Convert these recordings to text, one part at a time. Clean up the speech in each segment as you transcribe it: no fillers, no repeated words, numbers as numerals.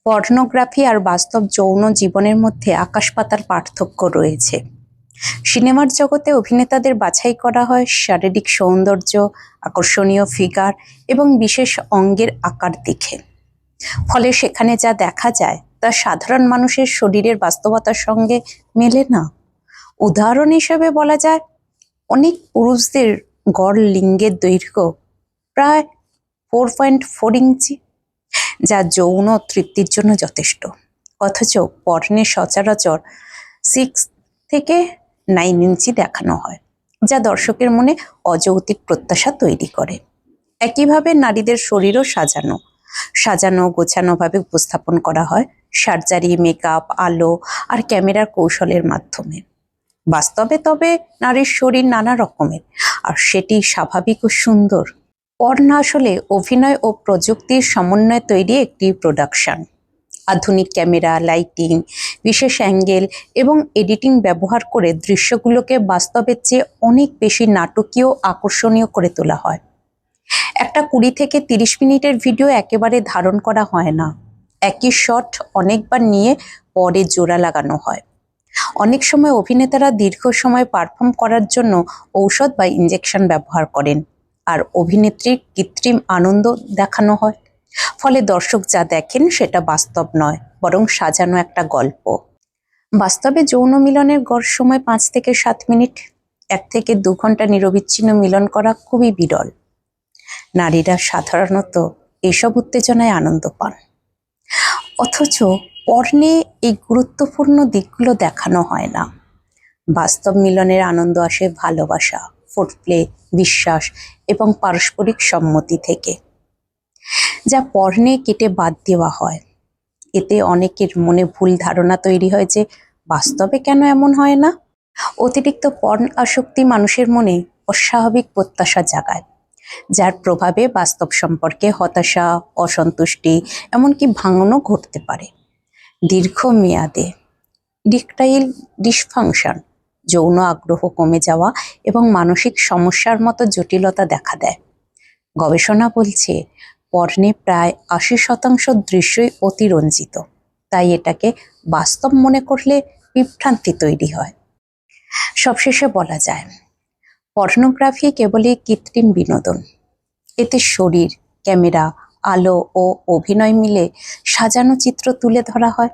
Pornography আর বাস্তব যৌন জীবনের মধ্যে আকাশ পাতাল পার্থক্য রয়েছে। সিনেমার জগতে অভিনেতাদের বাছাই করা হয় শারীরিক সৌন্দর্য, আকর্ষণীয় ফিগার এবং বিশেষ অঙ্গের আকার দেখে। ফলে সেখানে যা দেখা যায় তা সাধারণ মানুষের শরীরের বাস্তবতার সঙ্গে মেলে না। উদাহরণ হিসেবে বলা যায়, অনেক পুরুষদের গড় লিঙ্গের দৈর্ঘ্য প্রায় 4.4 ইঞ্চি, যা যৌন তৃপ্তির জন্য যথেষ্ট। অথচ পর্নে সচরাচর 6 থেকে 9 ইঞ্চি দেখানো হয়, যা দর্শকের মনে অযৌক্তিক প্রত্যাশা তৈরি করে। একইভাবে নারীদের শরীরও সাজানো গোছানোভাবে উপস্থাপন করা হয় সার্জারি, মেকআপ, আলো আর ক্যামেরার কৌশলের মাধ্যমে। বাস্তবে তবে নারীর শরীর নানা রকমের, আর সেটি স্বাভাবিক ও সুন্দর। পর্ন আসলে অভিনয় ও প্রযুক্তির সমন্বয়ে তৈরি একটি প্রোডাকশন। আধুনিক ক্যামেরা, লাইটিং, বিশেষ অ্যাঙ্গেল এবং এডিটিং ব্যবহার করে দৃশ্যগুলোকে বাস্তবের চেয়ে অনেক বেশি নাটকীয়, আকর্ষণীয় করে তোলা হয়। একটা 20 থেকে 30 মিনিটের ভিডিও একেবারে ধারণ করা হয় না। একই শট অনেকবার নিয়ে পরে জোড়া লাগানো হয়। অনেক সময় অভিনেতারা দীর্ঘ সময় পারফর্ম করার জন্য ঔষধ বা ইনজেকশন ব্যবহার করেন, আর অভিনেত্রীর কৃত্রিম আনন্দ দেখানো হয়। ফলে দর্শক যা দেখেন সেটা বাস্তব নয়, বরং সাজানো একটা গল্প। বাস্তবে যৌন মিলনের গড় সময় 5 থেকে 7 মিনিট। 1 থেকে 2 ঘন্টা নিরবিচ্ছিন্ন মিলন করা খুবই বিরল। নারীরা সাধারণত এসব উত্তেজনায় আনন্দ পান, অথচ পর্নে এই গুরুত্বপূর্ণ দিকগুলো দেখানো হয় না। বাস্তব মিলনের আনন্দ আসে ভালোবাসা, ফোরপ্লে, বিশ্বাস এবং পারস্পরিক সম্মতি থেকে, যা পর্নে কেটে বাদ দেওয়া হয়। এতে অনেকের মনে ভুল ধারণা তৈরি হয় যে বাস্তবে কেন এমন হয় না। অতিরিক্ত পর্ন আসক্তি মানুষের মনে অস্বাভাবিক প্রত্যাশা জাগায়, যার প্রভাবে বাস্তব সম্পর্কে হতাশা, অসন্তুষ্টি, এমনকি ভাঙনও ঘটতে পারে। দীর্ঘমেয়াদে ইরেকটাইল ডিসফাংশন, যৌন আগ্রহ কমে যাওয়া এবং মানসিক সমস্যার মতো জটিলতা দেখা দেয়। গবেষণা বলছে পর্নে প্রায় 80% দৃশ্যই অতিরঞ্জিত, তাই এটাকে বাস্তব মনে করলে বিভ্রান্তি তৈরি হয়। সবশেষে বলা যায়, পর্নোগ্রাফি কেবলই কৃত্রিম বিনোদন। এতে শরীর, ক্যামেরা, আলো ও অভিনয় মিলে সাজানো চিত্র তুলে ধরা হয়।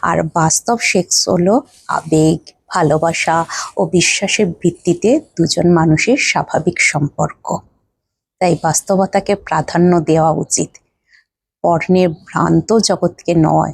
আর বাস্তব সেক্স হলো আবেগ, ভালোবাসা ও বিশ্বাসের ভিত্তিতে দুজন মানুষের স্বাভাবিক সম্পর্ক। তাই বাস্তবতাকে প্রাধান্য দেওয়া উচিত, পর্নের ভ্রান্ত জগৎকে নয়।